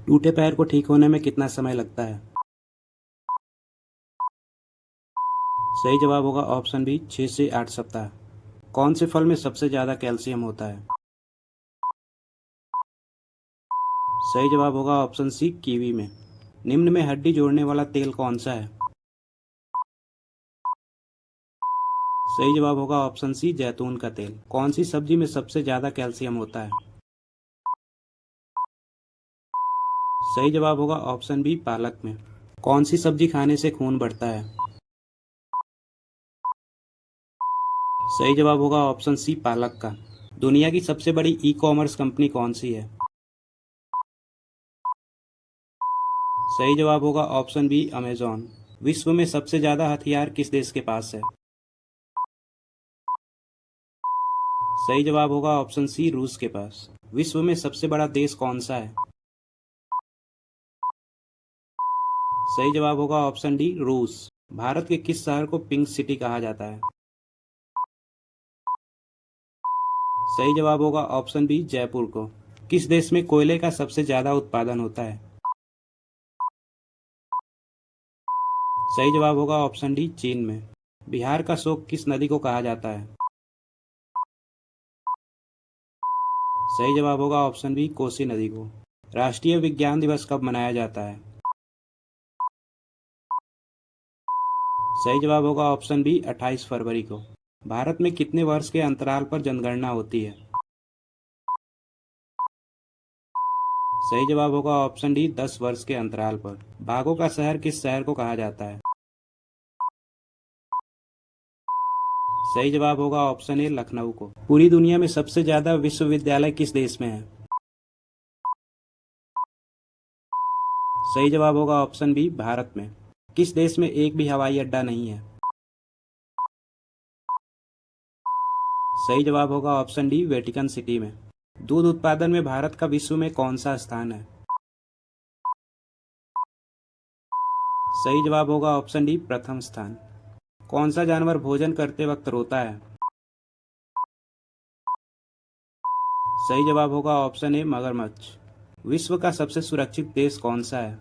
टूटे पैर को ठीक होने में कितना समय लगता है? सही जवाब होगा ऑप्शन बी 6 से 8 सप्ताह। कौन से फल में सबसे ज़्यादा कैल्शियम होता है? सही जवाब होगा ऑप्शन सी कीवी में। निम्न में हड्डी जोड़ने वाला तेल कौन सा है? सही जवाब होगा ऑप्शन सी जैतून का तेल। कौन सी सब्जी में सबसे ज़्यादा कैल्शियम होता है? सही जवाब होगा ऑप्शन बी पालक में। कौन सी सब्जी खाने से खून बढ़ता है? सही जवाब होगा ऑप्शन सी पालक का। दुनिया की सबसे बड़ी ई कॉमर्स कंपनी कौन सी है? सही जवाब होगा ऑप्शन बी अमेजॉन। विश्व में सबसे ज़्यादा हथियार किस देश के पास है? सही जवाब होगा ऑप्शन सी रूस के पास। विश्व में सबसे बड़ा देश कौन सा है? सही जवाब होगा ऑप्शन डी रूस। भारत के किस शहर को पिंक सिटी कहा जाता है? सही जवाब होगा ऑप्शन बी जयपुर को। किस देश में कोयले का सबसे ज्यादा उत्पादन होता है? सही जवाब होगा ऑप्शन डी चीन में। बिहार का शोक किस नदी को कहा जाता है? सही जवाब होगा ऑप्शन बी कोसी नदी को। राष्ट्रीय विज्ञान दिवस कब मनाया जाता है? सही जवाब होगा ऑप्शन बी 28 फरवरी को। भारत में कितने वर्ष के अंतराल पर जनगणना होती है? सही जवाब होगा ऑप्शन डी 10 वर्ष के अंतराल पर। बाघों का शहर किस शहर को कहा जाता है? सही जवाब होगा ऑप्शन ए लखनऊ को। पूरी दुनिया में सबसे ज्यादा विश्वविद्यालय किस देश में है? सही जवाब होगा ऑप्शन बी भारत में। किस देश में एक भी हवाई अड्डा नहीं है? सही जवाब होगा ऑप्शन डी वेटिकन सिटी में। दूध उत्पादन में भारत का विश्व में कौन सा स्थान है? सही जवाब होगा ऑप्शन डी प्रथम स्थान। कौन सा जानवर भोजन करते वक्त रोता है? सही जवाब होगा ऑप्शन ए मगरमच्छ। विश्व का सबसे सुरक्षित देश कौन सा है?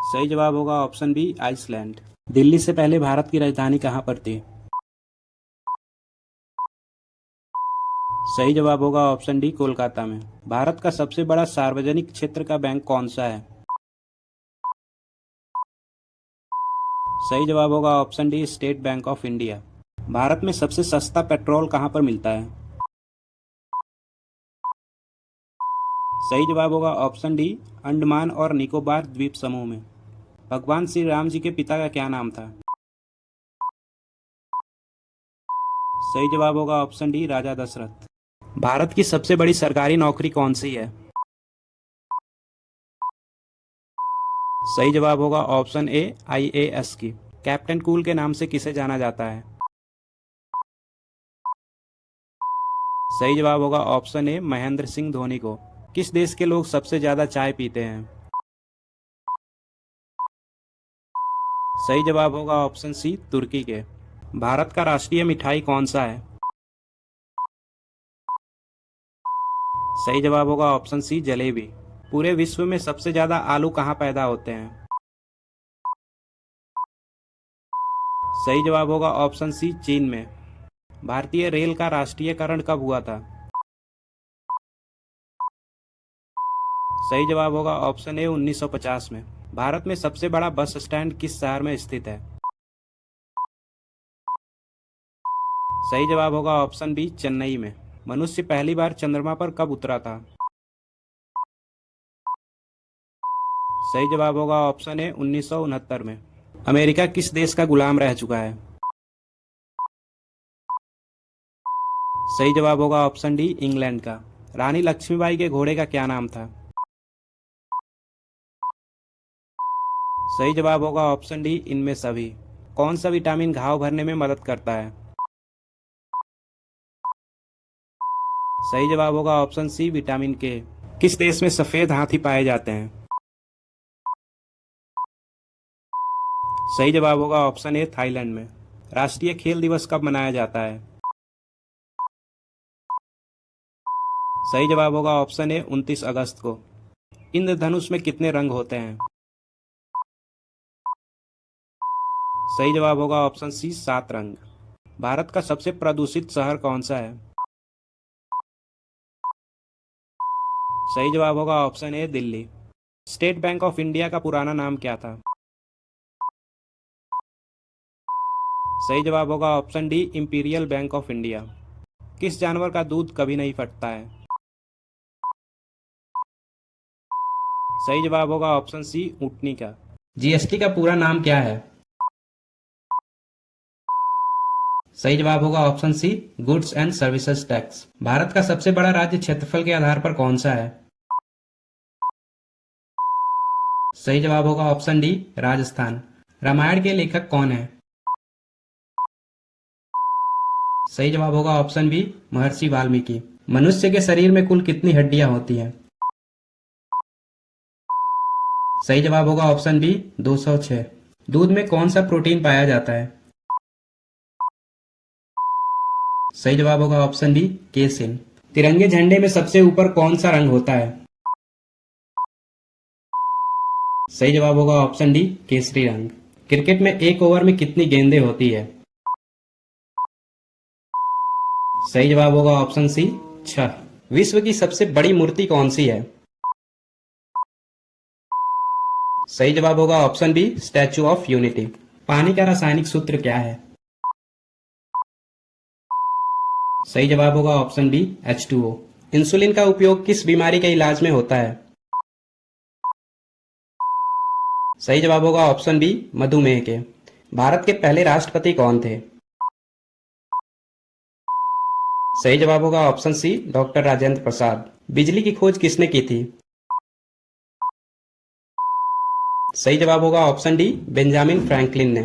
सही जवाब होगा ऑप्शन बी आइसलैंड। दिल्ली से पहले भारत की राजधानी कहाँ पर थी? सही जवाब होगा ऑप्शन डी कोलकाता में। भारत का सबसे बड़ा सार्वजनिक क्षेत्र का बैंक कौन सा है? सही जवाब होगा option D state bank of India. Bharat में सबसे सस्ता पेट्रोल कहाँ पर मिलता है? सही जवाब होगा ऑप्शन डी अंडमान और निकोबार द्वीप समूह में। भगवान श्री राम जी के पिता का क्या नाम था? सही जवाब होगा ऑप्शन डी राजा दशरथ। भारत की सबसे बड़ी सरकारी नौकरी कौन सी है? सही जवाब होगा ऑप्शन ए आईएएस की। कैप्टन कूल के नाम से किसे जाना जाता है? सही जवाब होगा ऑप्शन ए महेंद्र सिंह धोनी को। किस देश के लोग सबसे ज्यादा चाय पीते हैं? सही जवाब होगा ऑप्शन सी तुर्की के। भारत का राष्ट्रीय मिठाई कौन सा है? सही जवाब होगा ऑप्शन सी जलेबी। पूरे विश्व में सबसे ज्यादा आलू कहाँ पैदा होते हैं? सही जवाब होगा ऑप्शन सी चीन में। भारतीय रेल का राष्ट्रीयकरण कब हुआ था? सही जवाब होगा ऑप्शन ए 1950 में। भारत में सबसे बड़ा बस स्टैंड किस शहर में स्थित है? सही जवाब होगा ऑप्शन बी चेन्नई में। मनुष्य पहली बार चंद्रमा पर कब उतरा था? सही जवाब होगा ऑप्शन ए 1969 में। अमेरिका किस देश का गुलाम रह चुका है? सही जवाब होगा ऑप्शन डी इंग्लैंड का। रानी लक्ष्मीबाई के घोड़े का क्या नाम था? सही जवाब होगा ऑप्शन डी इनमें सभी। कौन सा विटामिन घाव भरने में मदद करता है? सही जवाब होगा ऑप्शन सी विटामिन के। किस देश में सफेद हाथी पाए जाते हैं? सही जवाब होगा ऑप्शन ए थाईलैंड में। राष्ट्रीय खेल दिवस कब मनाया जाता है? सही जवाब होगा ऑप्शन ए 29 अगस्त को। इंद्रधनुष में कितने रंग होते हैं? सही जवाब होगा ऑप्शन सी 7 रंग। भारत का सबसे प्रदूषित शहर कौन सा है? सही जवाब होगा option A Delhi. State bank of India का पुराना नाम क्या था? सही जवाब होगा option D imperial bank of India. किस जानवर का दूध कभी नहीं फटता है? सही जवाब होगा ऑप्शन सी ऊँटनी का। जीएसटी का पूरा नाम क्या है? सही जवाब होगा option C goods and services tax. Bharat का सबसे बड़ा राज्य क्षेत्रफल के आधार पर कौन सा है? सही जवाब होगा ऑप्शन डी राजस्थान। रामायण के लेखक कौन है? सही जवाब होगा ऑप्शन बी महर्षि वाल्मीकि। मनुष्य के शरीर में कुल कितनी हड्डियां होती हैं? सही जवाब होगा ऑप्शन बी 206। दूध में कौन सा प्रोटीन पाया जाता है? सही जवाब होगा ऑप्शन बी केसिन। तिरंगे झंडे में सबसे ऊपर कौन सा रंग होता है? सही जवाब होगा ऑप्शन डी केसरी रंग। क्रिकेट में एक ओवर में कितनी गेंदें होती है? सही जवाब होगा ऑप्शन सी 6। विश्व की सबसे बड़ी मूर्ति कौन सी है? सही जवाब होगा option B Statue of Unity. पानी का रासायनिक सूत्र क्या है? सही जवाब होगा ऑप्शन बी H2O। इंसुलिन का उपयोग किस बीमारी के इलाज में होता है? सही जवाब होगा ऑप्शन बी मधुमेह के। भारत के पहले राष्ट्रपति कौन थे? सही जवाब होगा ऑप्शन सी डॉक्टर राजेंद्र प्रसाद। बिजली की खोज किसने की थी? सही जवाब होगा ऑप्शन डी बेंजामिन फ्रैंकलिन ने।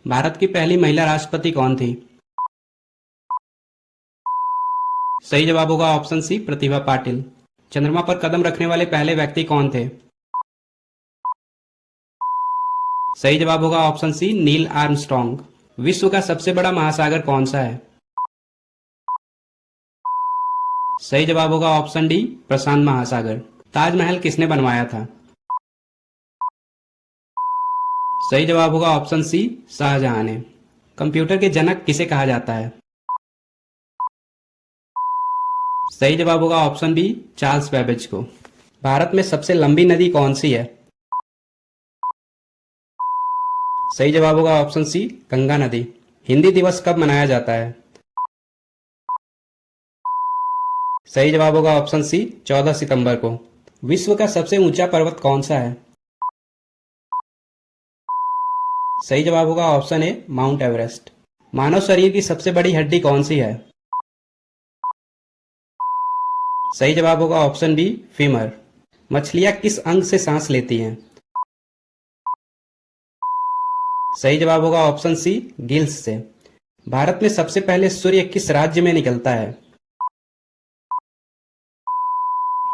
भारत की पहली महिला राष्ट्रपति कौन थी? सही जवाब होगा ऑप्शन सी प्रतिभा पाटिल। चंद्रमा पर कदम रखने वाले पहले व्यक्ति कौन थे? सही जवाब होगा ऑप्शन सी नील आर्मस्ट्रॉन्ग। विश्व का सबसे बड़ा महासागर कौन सा है? सही जवाब होगा ऑप्शन डी प्रशांत महासागर। ताजमहल किसने बनवाया था? सही जवाब होगा ऑप्शन सी शाहजहां ने। कंप्यूटर के जनक किसे कहा जाता है? सही जवाब होगा ऑप्शन बी चार्ल्स बेबेज को। भारत में सबसे लंबी नदी कौन सी है? सही जवाब होगा ऑप्शन सी गंगा नदी। हिंदी दिवस कब मनाया जाता है? सही जवाब होगा ऑप्शन सी 14 सितंबर को। विश्व का सबसे ऊंचा पर्वत कौन सा है? सही जवाब होगा ऑप्शन ए माउंट एवरेस्ट। मानव शरीर की सबसे बड़ी हड्डी कौन सी है? सही जवाब होगा ऑप्शन बी फीमर। मछलियां किस अंग से सांस लेती हैं? सही जवाब होगा ऑप्शन सी गिल्स से। भारत में सबसे पहले सूर्य किस राज्य में निकलता है?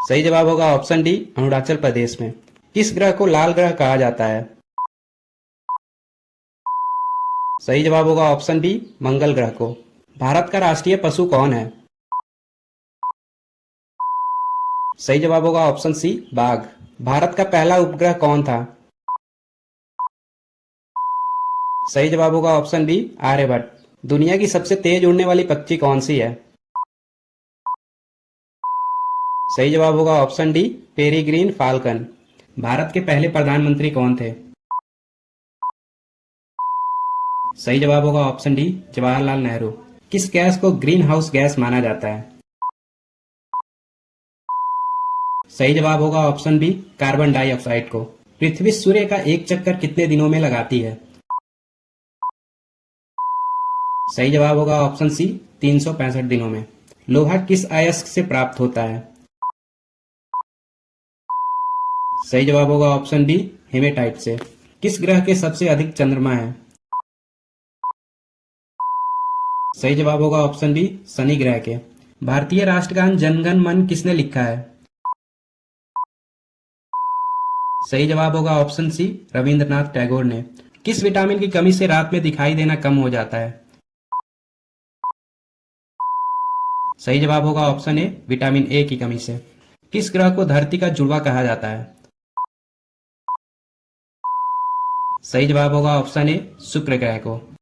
सही जवाब होगा ऑप्शन डी अरुणाचल प्रदेश में। किस ग्रह को लाल ग्रह कहा जाता है? सही जवाब होगा ऑप्शन बी मंगल ग्रह को। भारत का राष्ट्रीय पशु कौन है? सही जवाब होगा ऑप्शन सी बाघ। भारत का पहला उपग्रह कौन था? सही जवाब होगा ऑप्शन बी आर्यभट्ट। दुनिया की सबसे तेज उड़ने वाली पक्षी कौन सी है? सही जवाब होगा option D peregrine falcon. Bharat के पहले प्रधानमंत्री कौन थे? सही जवाब होगा ऑप्शन डी जवाहरलाल नेहरू। किस गैस को ग्रीन हाउस गैस माना जाता है? सही जवाब होगा ऑप्शन बी कार्बन डाइऑक्साइड को। पृथ्वी सूर्य का एक चक्कर कितने दिनों में लगाती है? सही जवाब होगा ऑप्शन सी 365 दिनों में। लोहा किस अयस्क से प्राप्त होता है? सही जवाब होगा ऑप्शन बी हेमेटाइट से। किस ग्रह के सबसे अधिक चंद्रमा है? सही जवाब होगा ऑप्शन बी शनि ग्रह के। भारतीय राष्ट्रगान जनगण मन किसने लिखा है? सही जवाब होगा ऑप्शन सी रविंद्रनाथ टैगोर ने। किस विटामिन की कमी से रात में दिखाई देना कम हो जाता है? सही जवाब होगा ऑप्शन ए विटामिन ए की कमी से। किस ग्रह को धरती का जुड़वा कहा जाता है? सही जवाब होगा ऑप्शन ए शुक्र ग्रह को।